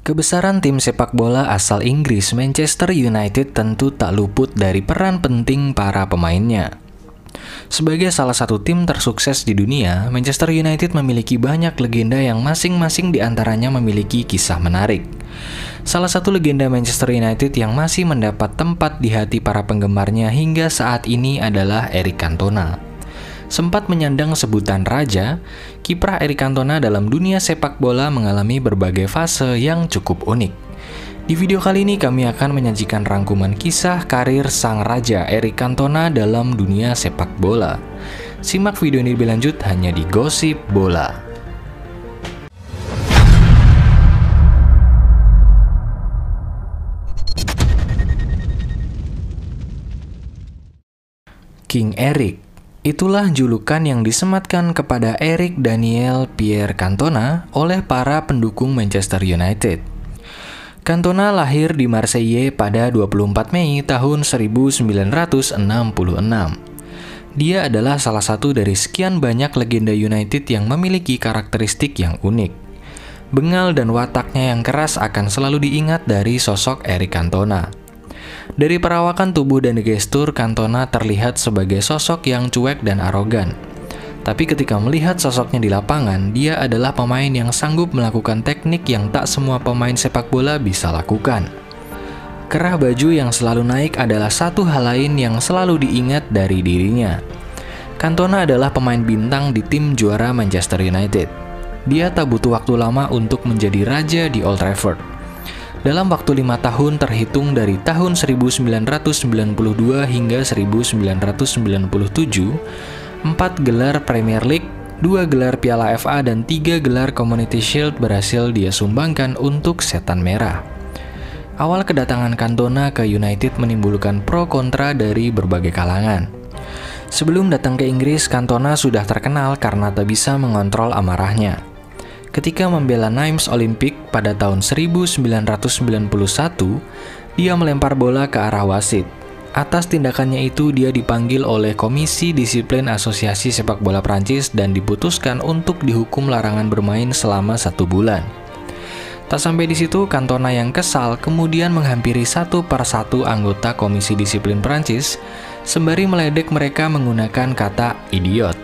Kebesaran tim sepak bola asal Inggris Manchester United tentu tak luput dari peran penting para pemainnya. Sebagai salah satu tim tersukses di dunia, Manchester United memiliki banyak legenda yang masing-masing diantaranya memiliki kisah menarik. Salah satu legenda Manchester United yang masih mendapat tempat di hati para penggemarnya hingga saat ini adalah Eric Cantona. Sempat menyandang sebutan raja, kiprah Eric Cantona dalam dunia sepak bola mengalami berbagai fase yang cukup unik. Di video kali ini kami akan menyajikan rangkuman kisah karir sang raja Eric Cantona dalam dunia sepak bola. Simak video ini lebih lanjut hanya di Gosip Bola. King Eric. Itulah julukan yang disematkan kepada Eric Daniel Pierre Cantona oleh para pendukung Manchester United. Cantona lahir di Marseille pada 24 Mei tahun 1966. Dia adalah salah satu dari sekian banyak legenda United yang memiliki karakteristik yang unik. Bengal dan wataknya yang keras akan selalu diingat dari sosok Eric Cantona. Dari perawakan tubuh dan gestur, Cantona terlihat sebagai sosok yang cuek dan arogan. Tapi ketika melihat sosoknya di lapangan, dia adalah pemain yang sanggup melakukan teknik yang tak semua pemain sepak bola bisa lakukan. Kerah baju yang selalu naik adalah satu hal lain yang selalu diingat dari dirinya. Cantona adalah pemain bintang di tim juara Manchester United. Dia tak butuh waktu lama untuk menjadi raja di Old Trafford. Dalam waktu 5 tahun terhitung dari tahun 1992 hingga 1997, 4 gelar Premier League, 2 gelar Piala FA, dan 3 gelar Community Shield berhasil dia sumbangkan untuk Setan Merah. Awal kedatangan Cantona ke United menimbulkan pro kontra dari berbagai kalangan. Sebelum datang ke Inggris, Cantona sudah terkenal karena tak bisa mengontrol amarahnya. Ketika membela Nîmes Olympique pada tahun 1991, dia melempar bola ke arah wasit. Atas tindakannya itu, dia dipanggil oleh Komisi Disiplin Asosiasi Sepak Bola Prancis dan diputuskan untuk dihukum larangan bermain selama 1 bulan. Tak sampai di situ, Cantona yang kesal kemudian menghampiri satu persatu anggota Komisi Disiplin Prancis, sembari meledek mereka menggunakan kata idiot.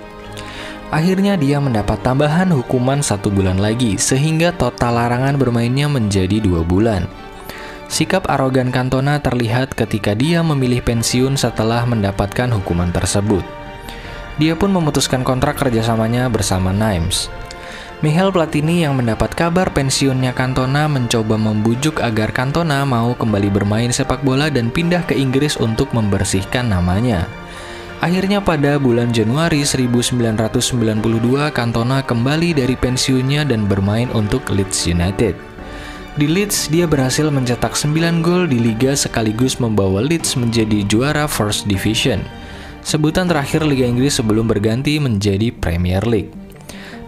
Akhirnya dia mendapat tambahan hukuman 1 bulan lagi, sehingga total larangan bermainnya menjadi 2 bulan. Sikap arogan Cantona terlihat ketika dia memilih pensiun setelah mendapatkan hukuman tersebut. Dia pun memutuskan kontrak kerjasamanya bersama Nîmes. Michel Platini yang mendapat kabar pensiunnya Cantona mencoba membujuk agar Cantona mau kembali bermain sepak bola dan pindah ke Inggris untuk membersihkan namanya. Akhirnya pada bulan Januari 1992, Cantona kembali dari pensiunnya dan bermain untuk Leeds United. Di Leeds, dia berhasil mencetak 9 gol di liga sekaligus membawa Leeds menjadi juara First Division, sebutan terakhir Liga Inggris sebelum berganti menjadi Premier League.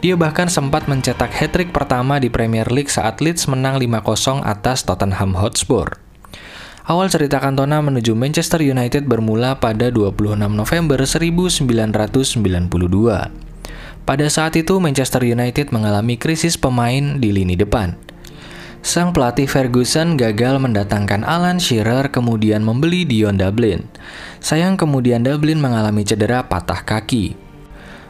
Dia bahkan sempat mencetak hat-trick pertama di Premier League saat Leeds menang 5-0 atas Tottenham Hotspur. Awal cerita Cantona menuju Manchester United bermula pada 26 November 1992. Pada saat itu Manchester United mengalami krisis pemain di lini depan. Sang pelatih Ferguson gagal mendatangkan Alan Shearer kemudian membeli Dion Dublin. Sayang kemudian Dublin mengalami cedera patah kaki.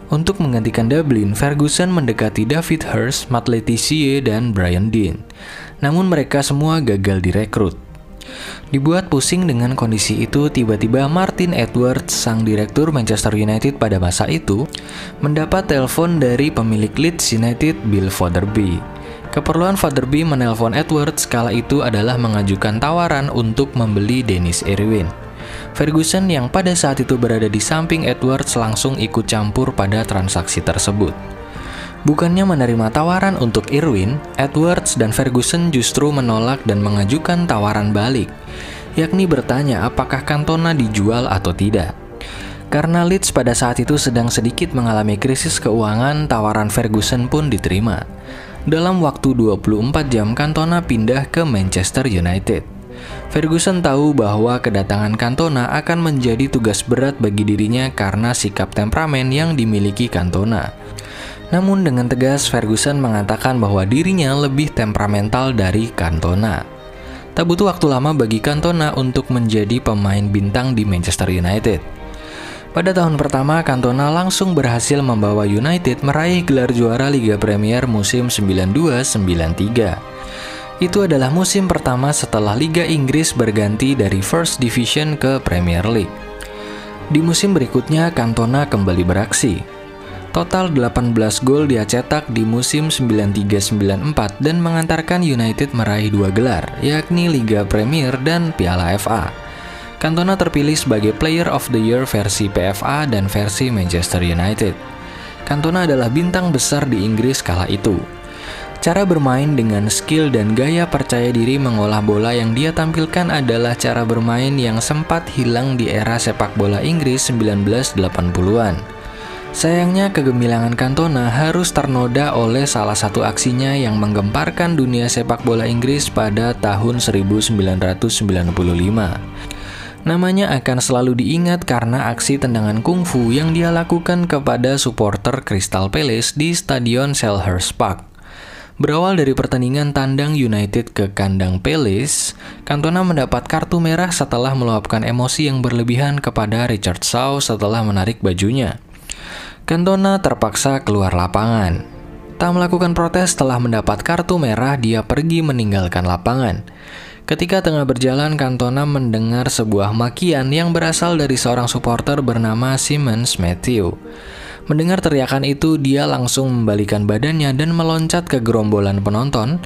Untuk menggantikan Dublin, Ferguson mendekati David Hirst, Matt Le Tissier, dan Brian Deane. Namun mereka semua gagal direkrut. Dibuat pusing dengan kondisi itu, tiba-tiba Martin Edwards, sang direktur Manchester United pada masa itu, mendapat telepon dari pemilik Leeds United, Bill Fotherby. Keperluan Fotherby menelpon Edwards kala itu adalah mengajukan tawaran untuk membeli Dennis Irwin. Ferguson yang pada saat itu berada di samping Edwards langsung ikut campur pada transaksi tersebut. Bukannya menerima tawaran untuk Irwin, Edwards dan Ferguson justru menolak dan mengajukan tawaran balik, yakni bertanya apakah Cantona dijual atau tidak. Karena Leeds pada saat itu sedang sedikit mengalami krisis keuangan, tawaran Ferguson pun diterima. Dalam waktu 24 jam, Cantona pindah ke Manchester United. Ferguson tahu bahwa kedatangan Cantona akan menjadi tugas berat bagi dirinya karena sikap temperamen yang dimiliki Cantona. Namun dengan tegas Ferguson mengatakan bahwa dirinya lebih temperamental dari Cantona. Tak butuh waktu lama bagi Cantona untuk menjadi pemain bintang di Manchester United. Pada tahun pertama, Cantona langsung berhasil membawa United meraih gelar juara Liga Premier musim 92-93. Itu adalah musim pertama setelah Liga Inggris berganti dari First Division ke Premier League. Di musim berikutnya, Cantona kembali beraksi. Total 18 gol dia cetak di musim 93-94 dan mengantarkan United meraih 2 gelar, yakni Liga Premier dan Piala FA. Cantona terpilih sebagai Player of the Year versi PFA dan versi Manchester United. Cantona adalah bintang besar di Inggris kala itu. Cara bermain dengan skill dan gaya percaya diri mengolah bola yang dia tampilkan adalah cara bermain yang sempat hilang di era sepak bola Inggris 1980-an. Sayangnya kegemilangan Cantona harus ternoda oleh salah satu aksinya yang menggemparkan dunia sepak bola Inggris pada tahun 1995. Namanya akan selalu diingat karena aksi tendangan kungfu yang dia lakukan kepada supporter Crystal Palace di Stadion Selhurst Park. Berawal dari pertandingan tandang United ke kandang Palace, Cantona mendapat kartu merah setelah meluapkan emosi yang berlebihan kepada Richard Shaw setelah menarik bajunya. Cantona terpaksa keluar lapangan. Tak melakukan protes setelah mendapat kartu merah, dia pergi meninggalkan lapangan. Ketika tengah berjalan, Cantona mendengar sebuah makian yang berasal dari seorang supporter bernama Simmons Matthew. Mendengar teriakan itu, dia langsung membalikan badannya dan meloncat ke gerombolan penonton.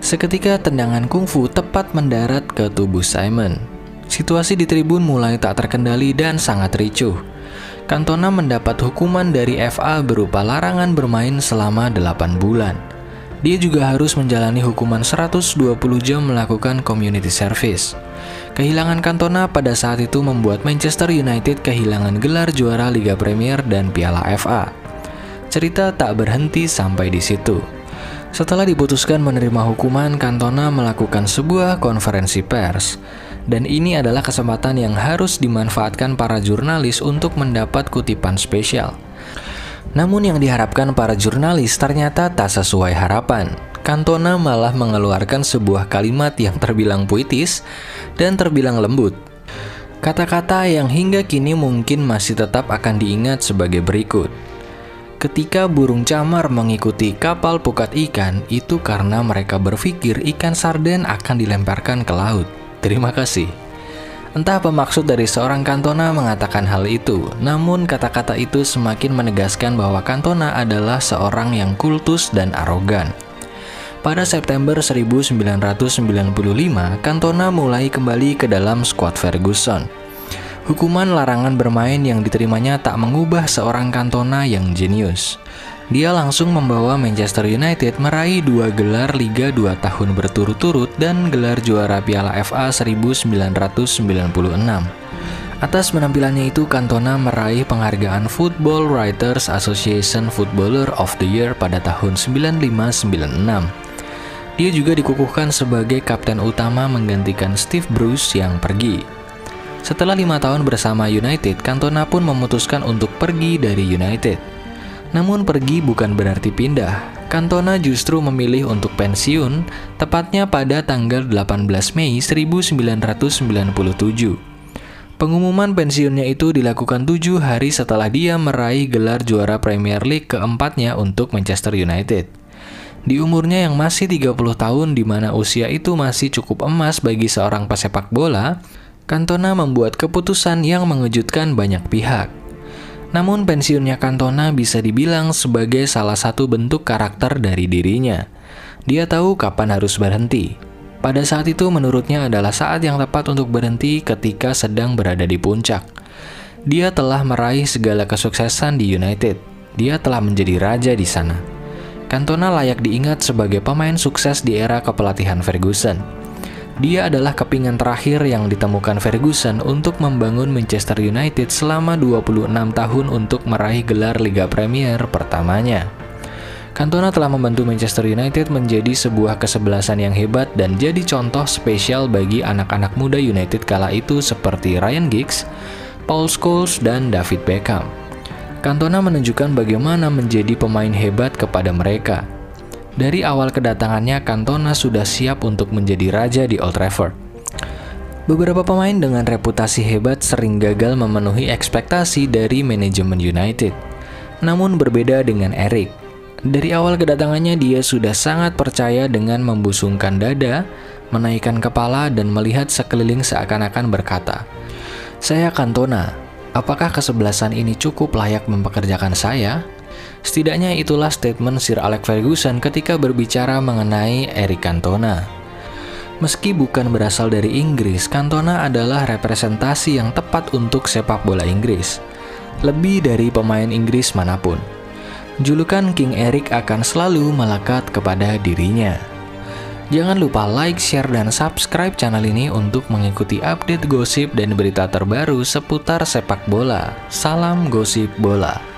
Seketika tendangan kungfu tepat mendarat ke tubuh Simon. Situasi di tribun mulai tak terkendali dan sangat ricuh. Cantona mendapat hukuman dari FA berupa larangan bermain selama 8 bulan. Dia juga harus menjalani hukuman 120 jam melakukan community service. Kehilangan Cantona pada saat itu membuat Manchester United kehilangan gelar juara Liga Premier dan Piala FA. Cerita tak berhenti sampai di situ. Setelah diputuskan menerima hukuman, Cantona melakukan sebuah konferensi pers. Dan ini adalah kesempatan yang harus dimanfaatkan para jurnalis untuk mendapat kutipan spesial. Namun yang diharapkan para jurnalis ternyata tak sesuai harapan. Cantona malah mengeluarkan sebuah kalimat yang terbilang puitis dan terbilang lembut. Kata-kata yang hingga kini mungkin masih tetap akan diingat sebagai berikut. Ketika burung camar mengikuti kapal pukat ikan, itu karena mereka berpikir ikan sarden akan dilemparkan ke laut. Terima kasih. Entah apa maksud dari seorang Cantona mengatakan hal itu, namun kata-kata itu semakin menegaskan bahwa Cantona adalah seorang yang kultus dan arogan. Pada September 1995, Cantona mulai kembali ke dalam skuad Ferguson. Hukuman larangan bermain yang diterimanya tak mengubah seorang Cantona yang jenius. Dia langsung membawa Manchester United meraih 2 gelar Liga 2 tahun berturut-turut dan gelar juara Piala FA 1996. Atas penampilannya itu, Cantona meraih penghargaan Football Writers Association Footballer of the Year pada tahun 95-96. Dia juga dikukuhkan sebagai kapten utama menggantikan Steve Bruce yang pergi. Setelah 5 tahun bersama United, Cantona pun memutuskan untuk pergi dari United. Namun pergi bukan berarti pindah. Cantona justru memilih untuk pensiun, tepatnya pada tanggal 18 Mei 1997. Pengumuman pensiunnya itu dilakukan 7 hari setelah dia meraih gelar juara Premier League keempatnya untuk Manchester United. Di umurnya yang masih 30 tahun, di mana usia itu masih cukup emas bagi seorang pesepak bola, Cantona membuat keputusan yang mengejutkan banyak pihak. Namun pensiunnya Cantona bisa dibilang sebagai salah satu bentuk karakter dari dirinya. Dia tahu kapan harus berhenti. Pada saat itu menurutnya adalah saat yang tepat untuk berhenti ketika sedang berada di puncak. Dia telah meraih segala kesuksesan di United. Dia telah menjadi raja di sana. Cantona layak diingat sebagai pemain sukses di era kepelatihan Ferguson. Dia adalah kepingan terakhir yang ditemukan Ferguson untuk membangun Manchester United selama 26 tahun untuk meraih gelar Liga Premier pertamanya. Cantona telah membantu Manchester United menjadi sebuah kesebelasan yang hebat dan jadi contoh spesial bagi anak-anak muda United kala itu seperti Ryan Giggs, Paul Scholes, dan David Beckham. Cantona menunjukkan bagaimana menjadi pemain hebat kepada mereka. Dari awal kedatangannya, Cantona sudah siap untuk menjadi raja di Old Trafford. Beberapa pemain dengan reputasi hebat sering gagal memenuhi ekspektasi dari manajemen United. Namun berbeda dengan Eric. Dari awal kedatangannya dia sudah sangat percaya dengan membusungkan dada, menaikkan kepala dan melihat sekeliling seakan-akan berkata, "Saya Cantona, apakah kesebelasan ini cukup layak mempekerjakan saya?" Setidaknya itulah statement Sir Alex Ferguson ketika berbicara mengenai Eric Cantona. Meski bukan berasal dari Inggris, Cantona adalah representasi yang tepat untuk sepak bola Inggris, lebih dari pemain Inggris manapun. Julukan King Eric akan selalu melekat kepada dirinya. Jangan lupa like, share, dan subscribe channel ini untuk mengikuti update gosip dan berita terbaru seputar sepak bola. Salam gosip bola.